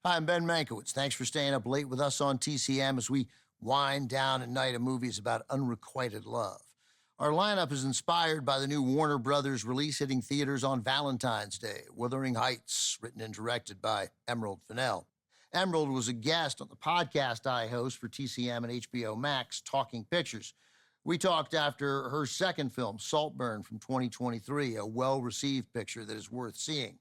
Hi, I'm Ben Mankiewicz. Thanks for staying up late with us on TCM as we wind down a night of movies about unrequited love. Our lineup is inspired by the new Warner Brothers release hitting theaters on Valentine's Day, Wuthering Heights, written and directed by Emerald Fennell. Emerald was a guest on the podcast I host for TCM and HBO Max, Talking Pictures. We talked after her second film, Saltburn, from 2023, a well-received picture that is worth seeing.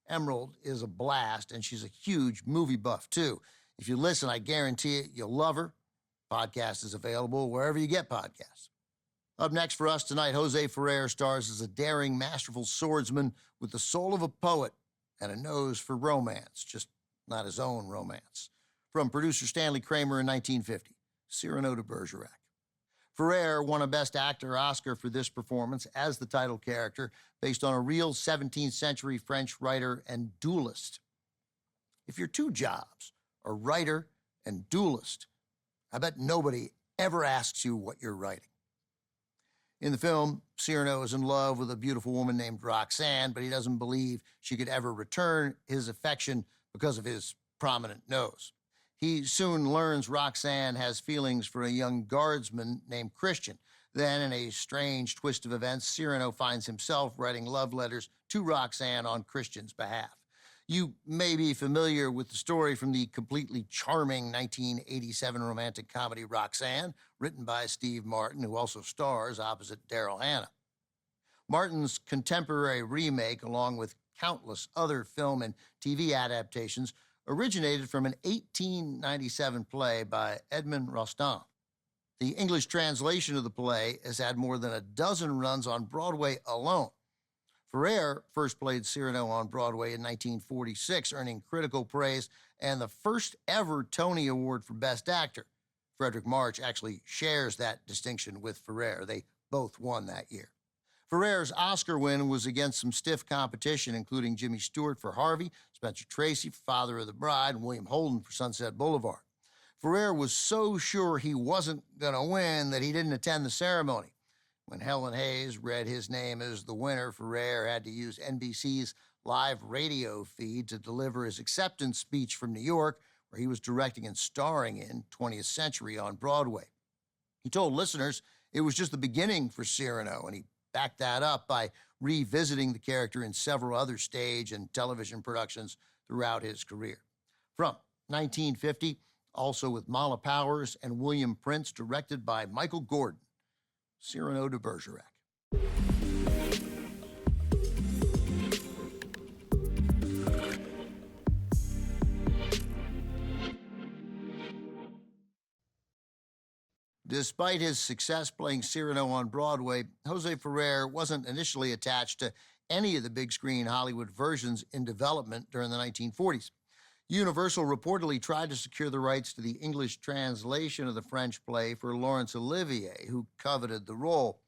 Emerald is a blast, and she's a huge movie buff, too. If you listen, I guarantee it, you'll love her. Podcast is available wherever you get podcasts. Up next for us tonight, Jose Ferrer stars as a daring, masterful swordsman with the soul of a poet and a nose for romance, just not his own romance. From producer Stanley Kramer in 1950, Cyrano de Bergerac. Ferrer won a Best Actor Oscar for this performance as the title character, based on a real 17th century French writer and duelist. If your two jobs are writer and duelist, I bet nobody ever asks you what you're writing. In the film, Cyrano is in love with a beautiful woman named Roxanne, but he doesn't believe she could ever return his affection because of his prominent nose. He soon learns Roxanne has feelings for a young guardsman named Christian. Then, in a strange twist of events, Cyrano finds himself writing love letters to Roxanne on Christian's behalf. You may be familiar with the story from the completely charming 1987 romantic comedy Roxanne, written by Steve Martin, who also stars opposite Daryl Hannah. Martin's contemporary remake, along with countless other film and TV adaptations, originated from an 1897 play by Edmond Rostand. The English translation of the play has had more than a dozen runs on Broadway alone. Ferrer first played Cyrano on Broadway in 1946, earning critical praise and the first ever Tony Award for Best Actor. Frederick March actually shares that distinction with Ferrer. They both won that year. Ferrer's Oscar win was against some stiff competition, including Jimmy Stewart for Harvey, Spencer Tracy for Father of the Bride, and William Holden for Sunset Boulevard. Ferrer was so sure he wasn't going to win that he didn't attend the ceremony. When Helen Hayes read his name as the winner, Ferrer had to use NBC's live radio feed to deliver his acceptance speech from New York, where he was directing and starring in 20th Century on Broadway. He told listeners it was just the beginning for Cyrano, and he backed that up by revisiting the character in several other stage and television productions throughout his career. From 1950, also with Mala Powers and William Prince, directed by Michael Gordon, Cyrano de Bergerac. Despite his success playing Cyrano on Broadway, Jose Ferrer wasn't initially attached to any of the big screen Hollywood versions in development during the 1940s. Universal reportedly tried to secure the rights to the English translation of the French play for Laurence Olivier, who coveted the role.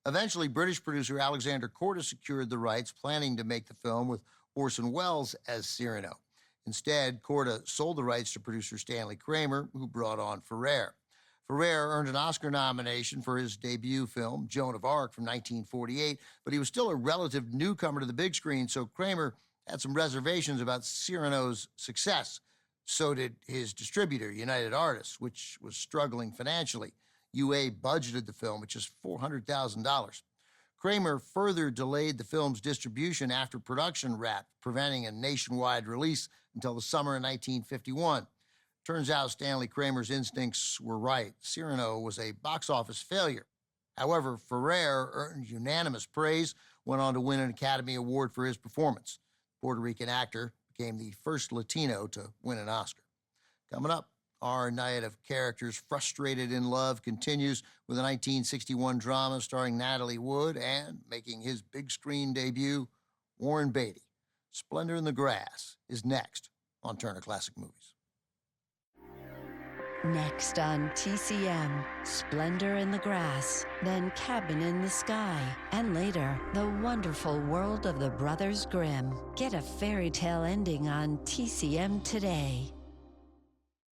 Eventually, British producer Alexander Korda secured the rights, planning to make the film with Orson Welles as Cyrano. Instead, Korda sold the rights to producer Stanley Kramer, who brought on Ferrer. Ferrer earned an Oscar nomination for his debut film, Joan of Arc, from 1948, but he was still a relative newcomer to the big screen, so Kramer had some reservations about Cyrano's success. So did his distributor, United Artists, which was struggling financially. UA budgeted the film at just $400,000. Kramer further delayed the film's distribution after production wrapped, preventing a nationwide release until the summer of 1951. Turns out Stanley Kramer's instincts were right. Cyrano was a box office failure. However, Ferrer earned unanimous praise, went on to win an Academy Award for his performance. The Puerto Rican actor became the first Latino to win an Oscar. Coming up, our night of characters frustrated in love continues with a 1961 drama starring Natalie Wood and, making his big screen debut, Warren Beatty. Splendor in the Grass is next on Turner Classic Movies. Next on TCM, Splendor in the Grass, then Cabin in the Sky, and later, The Wonderful World of the Brothers Grimm. Get a fairy tale ending on TCM today.